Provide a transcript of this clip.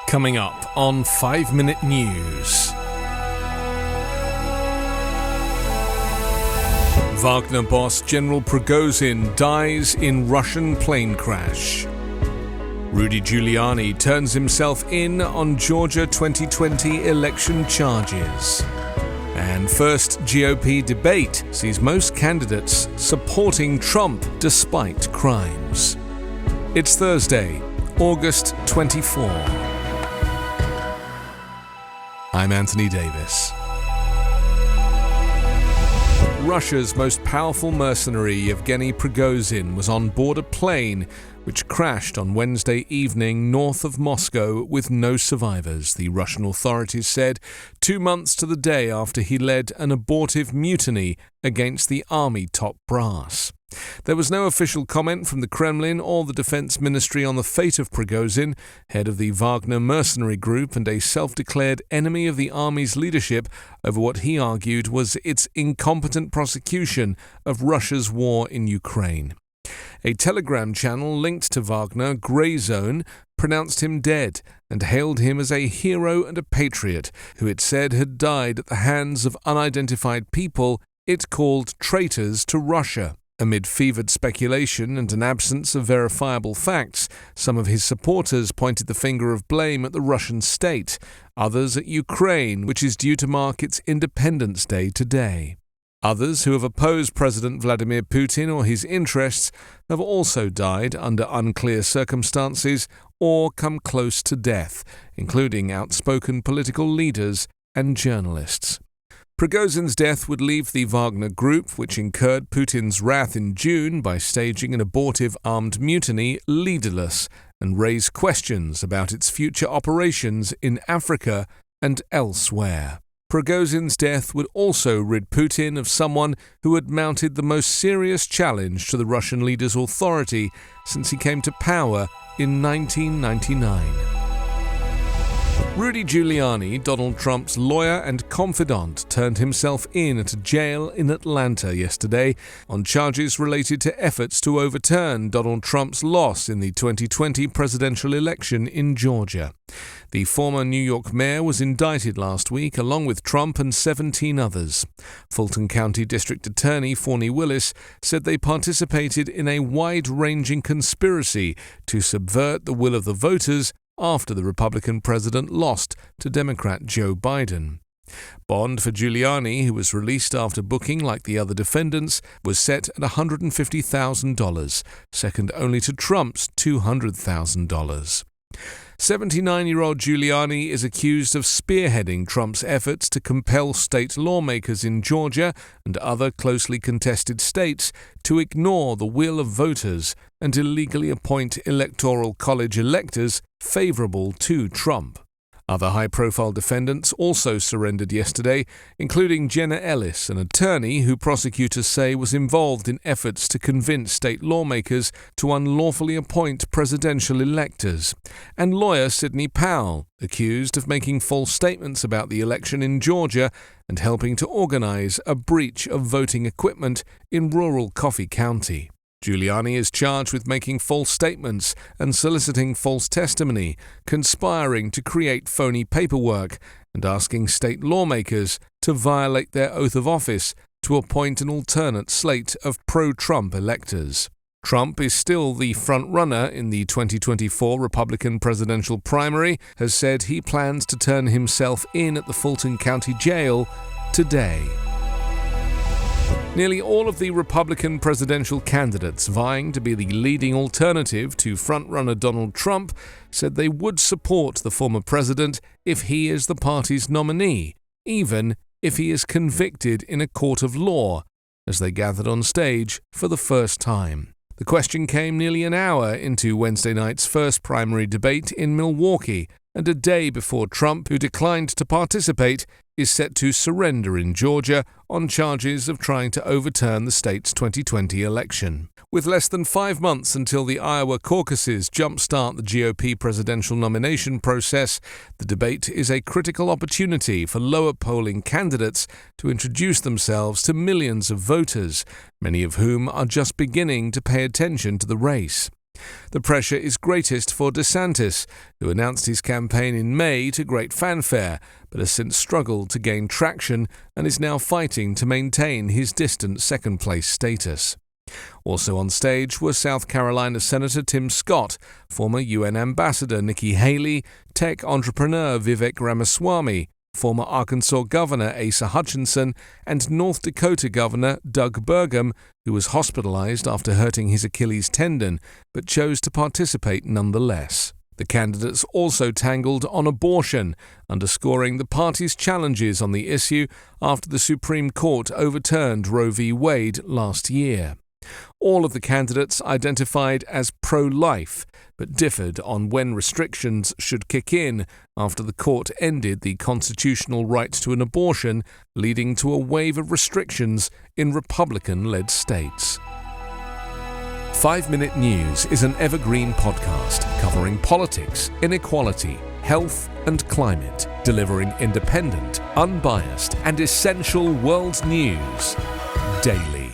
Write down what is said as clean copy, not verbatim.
Coming up on 5 Minute News. Wagner boss General Prigozhin dies in Russian plane crash. Rudy Giuliani turns himself in on Georgia 2020 election charges. And first GOP debate sees most candidates supporting Trump despite crimes. It's Thursday, August 24. I'm Anthony Davis. Russia's most powerful mercenary, Yevgeny Prigozhin, was on board a plane which crashed on Wednesday evening north of Moscow with no survivors, the Russian authorities said, 2 months to the day after he led an abortive mutiny against the army top brass. There was no official comment from the Kremlin or the Defense Ministry on the fate of Prigozhin, head of the Wagner mercenary group and a self-declared enemy of the army's leadership, over what he argued was its incompetent prosecution of Russia's war in Ukraine. A Telegram channel linked to Wagner, Grey Zone, pronounced him dead and hailed him as a hero and a patriot who it said had died at the hands of unidentified people it called traitors to Russia. Amid fevered speculation and an absence of verifiable facts, some of his supporters pointed the finger of blame at the Russian state, others at Ukraine, which is due to mark its Independence Day today. Others who have opposed President Vladimir Putin or his interests have also died under unclear circumstances or come close to death, including outspoken political leaders and journalists. Prigozhin's death would leave the Wagner group, which incurred Putin's wrath in June by staging an abortive armed mutiny, leaderless and raise questions about its future operations in Africa and elsewhere. Prigozhin's death would also rid Putin of someone who had mounted the most serious challenge to the Russian leader's authority since he came to power in 1999. Rudy Giuliani, Donald Trump's lawyer and confidant, turned himself in at a jail in Atlanta yesterday on charges related to efforts to overturn Donald Trump's loss in the 2020 presidential election in Georgia. The former New York mayor was indicted last week along with Trump and 17 others. Fulton County District Attorney Fani Willis said they participated in a wide-ranging conspiracy to subvert the will of the voters after the Republican president lost to Democrat Joe Biden. Bond for Giuliani, who was released after booking like the other defendants, was set at $150,000, second only to Trump's $200,000. 79-year-old Giuliani is accused of spearheading Trump's efforts to compel state lawmakers in Georgia and other closely contested states to ignore the will of voters and illegally appoint electoral college electors favorable to Trump. Other high-profile defendants also surrendered yesterday, including Jenna Ellis, an attorney who prosecutors say was involved in efforts to convince state lawmakers to unlawfully appoint presidential electors, and lawyer Sidney Powell, accused of making false statements about the election in Georgia and helping to organize a breach of voting equipment in rural Coffee County. Giuliani is charged with making false statements and soliciting false testimony, conspiring to create phony paperwork, and asking state lawmakers to violate their oath of office to appoint an alternate slate of pro-Trump electors. Trump is still the front-runner in the 2024 Republican presidential primary, has said he plans to turn himself in at the Fulton County Jail today. Nearly all of the Republican presidential candidates vying to be the leading alternative to frontrunner Donald Trump said they would support the former president if he is the party's nominee, even if he is convicted in a court of law, as they gathered on stage for the first time. The question came nearly an hour into Wednesday night's first primary debate in Milwaukee, and a day before Trump, who declined to participate, is set to surrender in Georgia on charges of trying to overturn the state's 2020 election. With less than 5 months until the Iowa caucuses jumpstart the GOP presidential nomination process, the debate is a critical opportunity for lower-polling candidates to introduce themselves to millions of voters, many of whom are just beginning to pay attention to the race. The pressure is greatest for DeSantis, who announced his campaign in May to great fanfare, but has since struggled to gain traction and is now fighting to maintain his distant second-place status. Also on stage were South Carolina Senator Tim Scott, former UN Ambassador Nikki Haley, tech entrepreneur Vivek Ramaswamy, former Arkansas Governor Asa Hutchinson, and North Dakota Governor Doug Burgum, who was hospitalized after hurting his Achilles tendon, but chose to participate nonetheless. The candidates also tangled on abortion, underscoring the party's challenges on the issue after the Supreme Court overturned Roe v. Wade last year. All of the candidates identified as pro-life, but differed on when restrictions should kick in after the court ended the constitutional right to an abortion, leading to a wave of restrictions in Republican-led states. 5 Minute News is an Evergreen podcast covering politics, inequality, health and climate, delivering independent, unbiased and essential world news daily.